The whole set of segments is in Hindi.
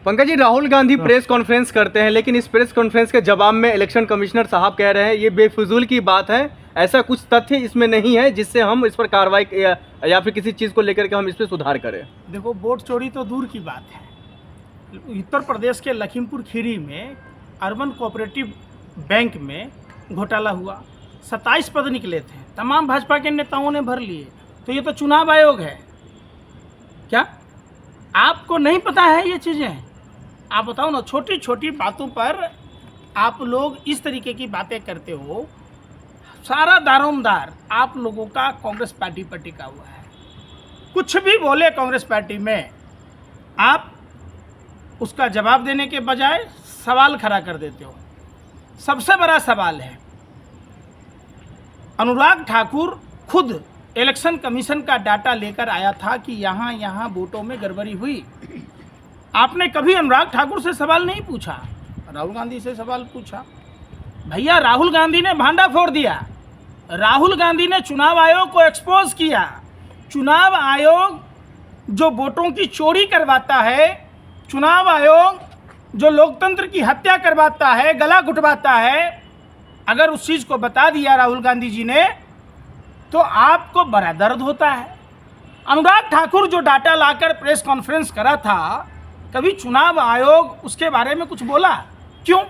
पंकज जी, राहुल गांधी प्रेस कॉन्फ्रेंस करते हैं, लेकिन इस प्रेस कॉन्फ्रेंस के जवाब में इलेक्शन कमिश्नर साहब कह रहे हैं ये बेफिजूल की बात है, ऐसा कुछ तथ्य इसमें नहीं है जिससे हम इस पर कार्रवाई या फिर किसी चीज़ को लेकर के हम इस पर सुधार करें। देखो, वोट चोरी तो दूर की बात है। उत्तर प्रदेश के लखीमपुर खीरी में अर्बन कोऑपरेटिव बैंक में घोटाला हुआ, 27 पद निकले थे, तमाम भाजपा के नेताओं ने भर लिए। तो ये तो चुनाव आयोग है क्या? आपको नहीं पता है ये चीज़ें? आप बताओ ना, छोटी छोटी बातों पर आप लोग इस तरीके की बातें करते हो। सारा दारोमदार आप लोगों का कांग्रेस पार्टी पर टिका हुआ है। कुछ भी बोले कांग्रेस पार्टी में, आप उसका जवाब देने के बजाय सवाल खड़ा कर देते हो। सबसे बड़ा सवाल है, अनुराग ठाकुर खुद इलेक्शन कमीशन का डाटा लेकर आया था कि यहाँ वोटों में गड़बड़ी हुई। आपने कभी अनुराग ठाकुर से सवाल नहीं पूछा, राहुल गांधी से सवाल पूछा। भैया, राहुल गांधी ने भांडा फोड़ दिया, राहुल गांधी ने चुनाव आयोग को एक्सपोज किया। चुनाव आयोग जो वोटों की चोरी करवाता है, चुनाव आयोग जो लोकतंत्र की हत्या करवाता है, गला घुटवाता है, अगर उस चीज़ को बता दिया राहुल गांधी जी ने तो आपको बड़ा दर्द होता है। अनुराग ठाकुर जो डाटा लाकर प्रेस कॉन्फ्रेंस करा था, कभी चुनाव आयोग उसके बारे में कुछ बोला? क्यों?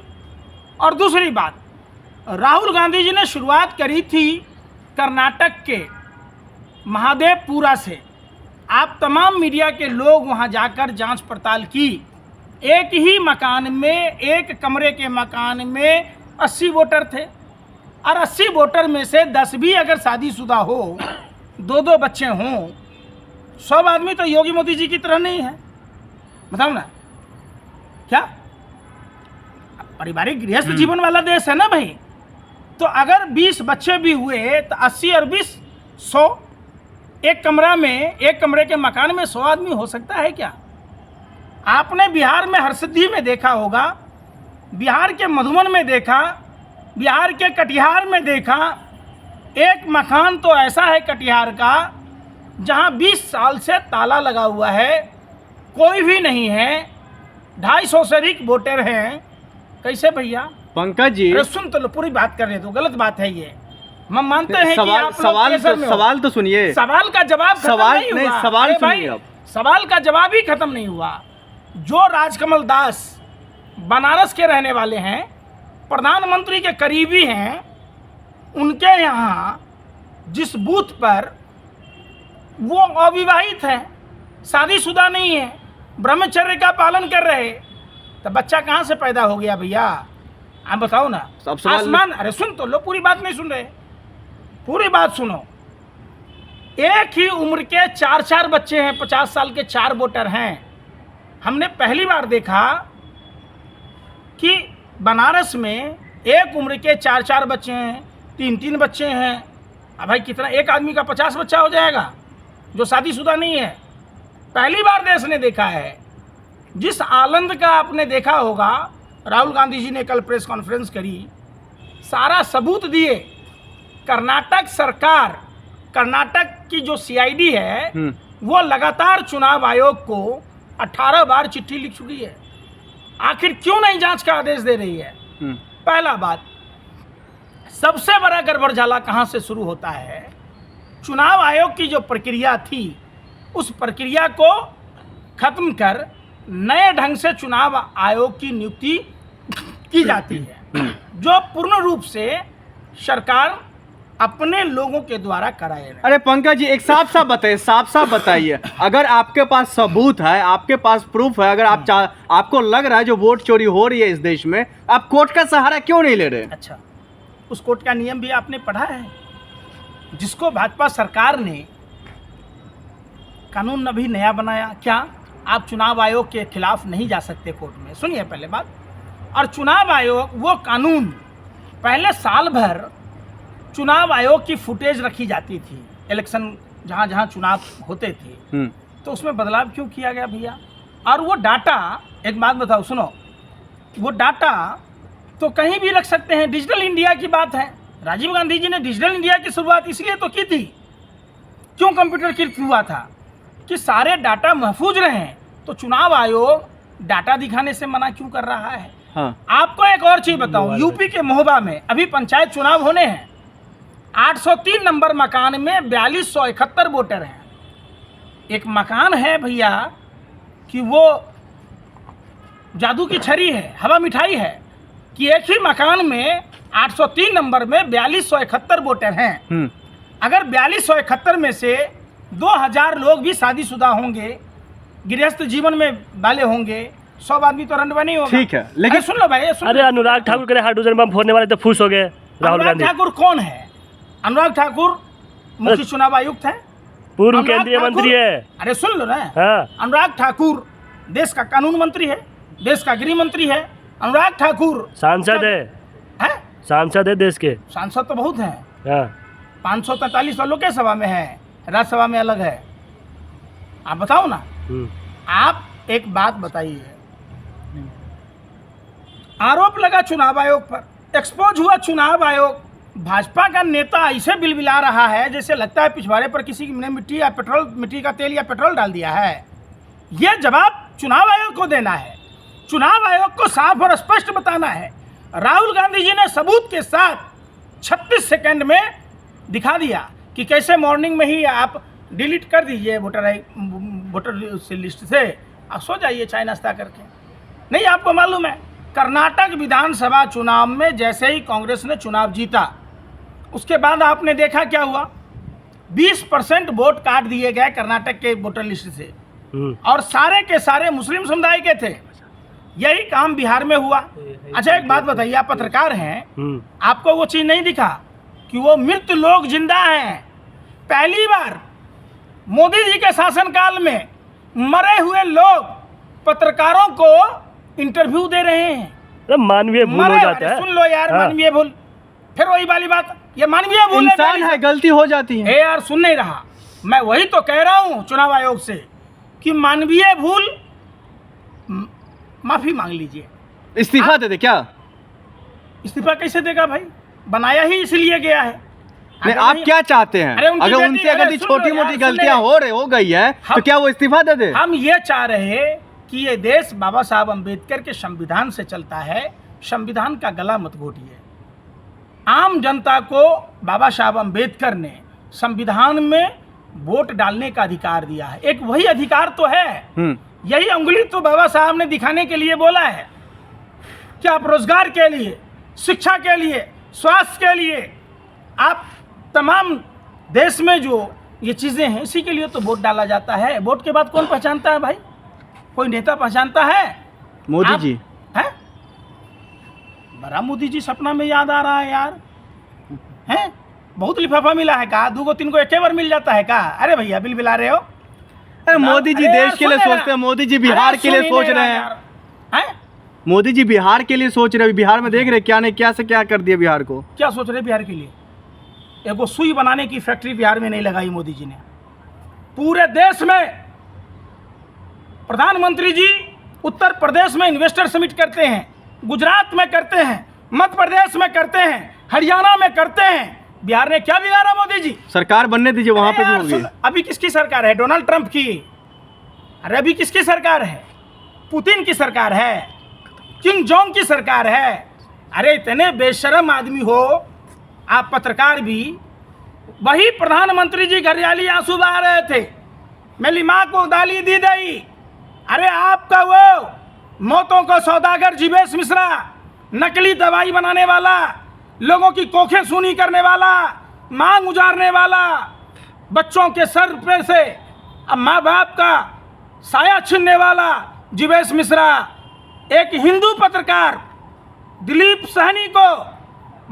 और दूसरी बात, राहुल गांधी जी ने शुरुआत करी थी कर्नाटक के महादेवपुरा से। आप तमाम मीडिया के लोग वहां जाकर जांच पड़ताल की। एक ही मकान में, एक कमरे के मकान में 80 वोटर थे, और 80 वोटर में से 10 भी अगर शादीशुदा हो, 2-2 बच्चे हों, 100 आदमी तो योगी मोदी जी की तरह नहीं है। बताओ ना, क्या पारिवारिक गृहस्थ जीवन वाला देश है ना भाई? तो अगर 20 बच्चे भी हुए तो 80 और 20 100। एक कमरे के मकान में 100 आदमी हो सकता है क्या? आपने बिहार में हरसिद्धि में देखा होगा, बिहार के मधुबन में देखा, बिहार के कटिहार में देखा। एक मकान तो ऐसा है कटिहार का जहां 20 साल से ताला लगा हुआ है, कोई भी नहीं है, 250 से अधिक वोटर हैं। कैसे भैया? पंकज जी, सुन तो लो, पूरी बात कर रहे तो गलत बात है ये। हम मानते हैं कि आप सवाल तो सुनिए। सवाल का जवाब सवाल सुनिए। अब सवाल का जवाब ही खत्म नहीं हुआ। जो राजकमल दास बनारस के रहने वाले हैं, प्रधानमंत्री के करीबी हैं, उनके यहाँ जिस बूथ पर वो अविवाहित हैं, शादीशुदा नहीं है, ब्रह्मचर्य का पालन कर रहे, तो बच्चा कहाँ से पैदा हो गया भैया? आप बताओ ना। आसमान, अरे सुन तो लो, पूरी बात नहीं सुन रहे, पूरी बात सुनो। एक ही उम्र के 4-4 बच्चे हैं, 50 साल के 4 वोटर हैं। हमने पहली बार देखा कि बनारस में एक उम्र के 4-4 बच्चे हैं, 3-3 बच्चे हैं। अब भाई कितना, एक आदमी का 50 बच्चा हो जाएगा जो शादीशुदा नहीं है। पहली बार देश ने देखा है। जिस आनंद का आपने देखा होगा, राहुल गांधी जी ने कल प्रेस कॉन्फ्रेंस करी, सारा सबूत दिए। कर्नाटक सरकार, कर्नाटक की जो सीआईडी है, वो लगातार चुनाव आयोग को 18 बार चिट्ठी लिख चुकी है। आखिर क्यों नहीं जांच का आदेश दे रही है? पहला बात। सबसे बड़ा गड़बड़झाला कहां से शुरू होता है? चुनाव आयोग की जो प्रक्रिया थी, उस प्रक्रिया को खत्म कर नए ढंग से चुनाव आयोग की नियुक्ति की जाती है, जो पूर्ण रूप से सरकार अपने लोगों के द्वारा कराए रहे। अरे पंकज जी, एक साफ साफ बताइए, अगर आपके पास सबूत है, आपके पास प्रूफ है, अगर आपको लग रहा है जो वोट चोरी हो रही है इस देश में, आप कोर्ट का सहारा क्यों नहीं ले रहे? अच्छा, उस कोर्ट का नियम भी आपने पढ़ा है, जिसको भाजपा सरकार ने कानून अभी नया बनाया। क्या आप चुनाव आयोग के खिलाफ नहीं जा सकते कोर्ट में? सुनिए पहले बात। और चुनाव आयोग, वो कानून, पहले साल भर चुनाव आयोग की फुटेज रखी जाती थी, इलेक्शन जहाँ जहाँ चुनाव होते थे, तो उसमें बदलाव क्यों किया गया भैया? और वो डाटा, एक बात बताओ, सुनो, वो डाटा तो कहीं भी रख सकते हैं। डिजिटल इंडिया की बात है, राजीव गांधी जी ने डिजिटल इंडिया की शुरुआत इसलिए तो की थी, क्यों कंप्यूटरीकृत हुआ था, कि सारे डाटा महफूज रहें। तो चुनाव आयोग डाटा दिखाने से मना क्यों कर रहा है? हाँ। आपको एक और चीज बताऊं, यूपी के महोबा में अभी पंचायत चुनाव होने हैं। 803 नंबर मकान में 4271 वोटर हैं। एक मकान है भैया कि वो जादू की छड़ी है, हवा मिठाई है, कि एक ही मकान में 803 नंबर में 4271 वोटर हैं। अगर 4271 में से 2000 लोग भी शादीशुदा होंगे, गृहस्थ जीवन में वाले होंगे, 100 आदमी तो रंडवा नहीं होगा। ठीक है, लेकिन सुन लो भाई, सुन लो। अरे अनुराग ठाकुर के हाइड्रोजन बम फोड़ने वाले तो खुश हो गए राहुल अनुराग गांधी। ठाकुर कौन है? अनुराग ठाकुर मुख्य चुनाव आयुक्त है, पूर्व अनुराग केंद्रीय ठाकुर- मंत्री है। अरे सुन लो ना, हाँ। अनुराग ठाकुर देश का कानून मंत्री है, देश का गृह मंत्री है। अनुराग ठाकुर सांसद है, सांसद है देश के। सांसद तो बहुत हैं, हाँ। 543 तो लोकसभा में है, राज्यसभा में अलग है। आप बताओ ना, आप एक बात बताइए, आरोप लगा चुनाव आयोग पर, एक्सपोज हुआ चुनाव आयोग, भाजपा का नेता ऐसे बिलबिला रहा है जैसे लगता है पिछवाड़े पर किसी ने मिट्टी का तेल या पेट्रोल डाल दिया है। यह जवाब चुनाव आयोग को देना है, चुनाव आयोग को साफ और स्पष्ट बताना है। राहुल गांधी जी ने सबूत के साथ 36 सेकंड में दिखा दिया कि कैसे मॉर्निंग में ही आप डिलीट कर दीजिए वोटर लिस्ट से, आप सो जाइए चाय नाश्ता करके। नहीं, आपको मालूम है कर्नाटक विधानसभा चुनाव में जैसे ही कांग्रेस ने चुनाव जीता, उसके बाद आपने देखा क्या हुआ, 20% वोट काट दिए गए कर्नाटक के वोटर लिस्ट से, और सारे के सारे मुस्लिम समुदाय के थे। यही काम बिहार में हुआ। अच्छा एक बात बताइए, आप पत्रकार हैं, आपको वो चीज़ नहीं दिखा कि वो मृत लोग जिंदा हैं? पहली बार मोदी जी के शासनकाल में मरे हुए लोग पत्रकारों को इंटरव्यू दे रहे हैं। मानवीय भूल हो जाता है। सुन लो यार, हाँ। मानवीय भूल, फिर वही वाली बात, ये मानवीय भूल इंसान है, गलती हो जाती है। यार सुन नहीं रहा, मैं वही तो कह रहा हूँ चुनाव आयोग से कि मानवीय भूल, माफी मांग लीजिए। इस्तीफा दे दे क्या? इस्तीफा कैसे देगा भाई, बनाया ही इसलिए गया है। नहीं, आप क्या चाहते हैं? अरे उनकी अगर बेटी- उनसे अगर अरे सुन लो छोटी यार, मोटी सुन गलतियां ले। हो गई है तो क्या वो इस्तीफा दे दे? हम ये चाह रहे कि ये देश बाबा साहब अम्बेडकर के संविधान से चलता है, संविधान का गला मत घोटिए। आम जनता को बाबा साहब अम्बेडकर ने संविधान में वोट डालने का अधिकार दिया है, एक वही अधिकार तो है। यही उंगली तो बाबा साहब ने दिखाने के लिए बोला है कि आप रोजगार के लिए, शिक्षा के लिए, स्वास्थ्य के लिए, आप तमाम देश में जो ये चीज़ें हैं इसी के लिए तो वोट डाला जाता है। वोट के बाद कौन पहचानता है भाई? कोई नेता पहचानता है? मोदी जी हैं? बड़ा मोदी जी सपना में याद आ रहा है यार, हैं? बहुत लिफाफा मिला है का? 2-3 को एक बार मिल जाता है का? अरे भैया बिल बिला रहे हो? अरे मोदी जी अरे यार, देश के लिए सुन सोचते हैं, मोदी जी बिहार के लिए सोच रहे हैं। हैं? मोदी जी बिहार के लिए सोच रहे हैं। बिहार में देख रहे क्या नहीं क्या से क्या कर दिया बिहार को। क्या सोच रहे बिहार के लिए? एक सुई बनाने की फैक्ट्री बिहार में नहीं लगाई मोदी जी ने। पूरे देश में प्रधानमंत्री जी उत्तर प्रदेश में इन्वेस्टर समिट करते हैं, गुजरात में करते हैं, मध्य प्रदेश में करते हैं, हरियाणा में करते हैं। बिहार ने क्या बिगाड़ा मोदी जी? सरकार बनने दीजिए, वहां पे भी होगी। अभी किसकी सरकार है? डोनाल्ड ट्रंप की। अरे अभी किसकी सरकार है? पुतिन की सरकार है, किम जोंग की सरकार है। अरे इतने बेशर्म आदमी हो आप, पत्रकार भी। वही प्रधानमंत्री जी घरियाली आंसू बहा रहे थे, मेरी माँ को दाली दी गई। अरे आपका वो मौतों को सौदागर जीवेश मिश्रा, नकली दवाई बनाने वाला, लोगों की कोखें सूनी करने वाला, मांग उजारने वाला, बच्चों के सर पे से अब माँ बाप का साया छीनने वाला जीवेश मिश्रा, एक हिंदू पत्रकार दिलीप सहनी को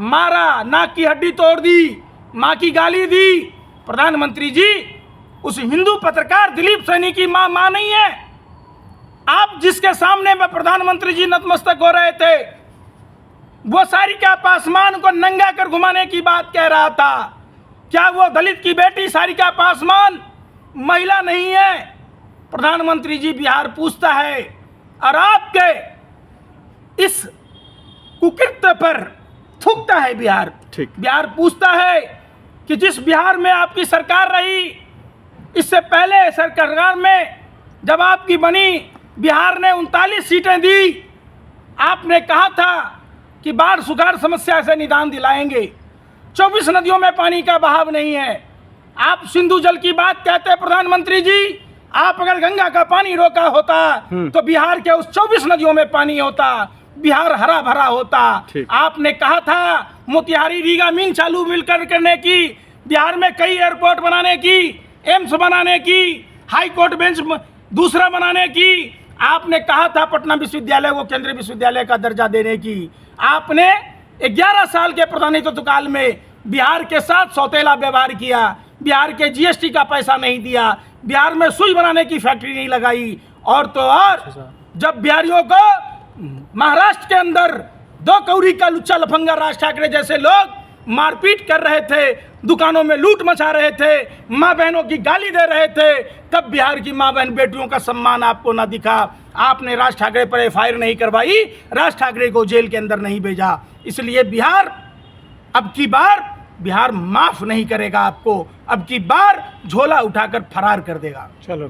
मारा, नाक की हड्डी तोड़ दी, माँ की गाली दी। प्रधानमंत्री जी उस हिंदू पत्रकार दिलीप सहनी की माँ नहीं है। आप जिसके सामने में प्रधानमंत्री जी नतमस्तक हो रहे थे, वो सारिका पासवान को नंगा कर घुमाने की बात कह रहा था। क्या वो दलित की बेटी सारिका पासवान महिला नहीं है? प्रधानमंत्री जी बिहार पूछता है, और आपके इस कुकृत्य पर थूकता है बिहार। ठीक। बिहार पूछता है कि जिस बिहार में आपकी सरकार रही, इससे पहले सरकार में जब आपकी बनी बिहार ने 39 सीटें दी। आपने कहा था कि बाढ़ सुखाड़ समस्या से निदान दिलाएंगे। 24 नदियों में पानी का बहाव नहीं है। आप सिंधु जल की बात कहते हैं प्रधानमंत्री जी। आप अगर गंगा का पानी रोका होता तो बिहार के उस 24 नदियों में पानी होता, बिहार हरा भरा होता। आपने कहा था मोतिहारी रीगा मीन चालू मिलकर करने की, बिहार में कई एयरपोर्ट बनाने की, एम्स बनाने की, हाई कोर्ट बेंच दूसरा बनाने की। आपने कहा था पटना विश्वविद्यालय को केंद्रीय विश्वविद्यालय का दर्जा देने की। आपने 11 साल के प्रतिनिधित्व काल में बिहार के साथ सौतेला व्यवहार किया, बिहार के जीएसटी का पैसा नहीं दिया, बिहार में सुई बनाने की फैक्ट्री नहीं लगाई। और तो और जब बिहारियों को महाराष्ट्र के अंदर 2 कौड़ी का लुच्चा लफंगा राज ठाकरे जैसे लोग मारपीट कर रहे थे, दुकानों में लूट मचा रहे थे, माँ बहनों की गाली दे रहे थे, तब बिहार की माँ बहन बेटियों का सम्मान आपको ना दिखा। आपने राज ठाकरे पर एफआईआर नहीं करवाई, राज ठाकरे को जेल के अंदर नहीं भेजा। इसलिए बिहार अब की बार बिहार माफ नहीं करेगा आपको, अब की बार झोला उठाकर फरार कर देगा। चलो।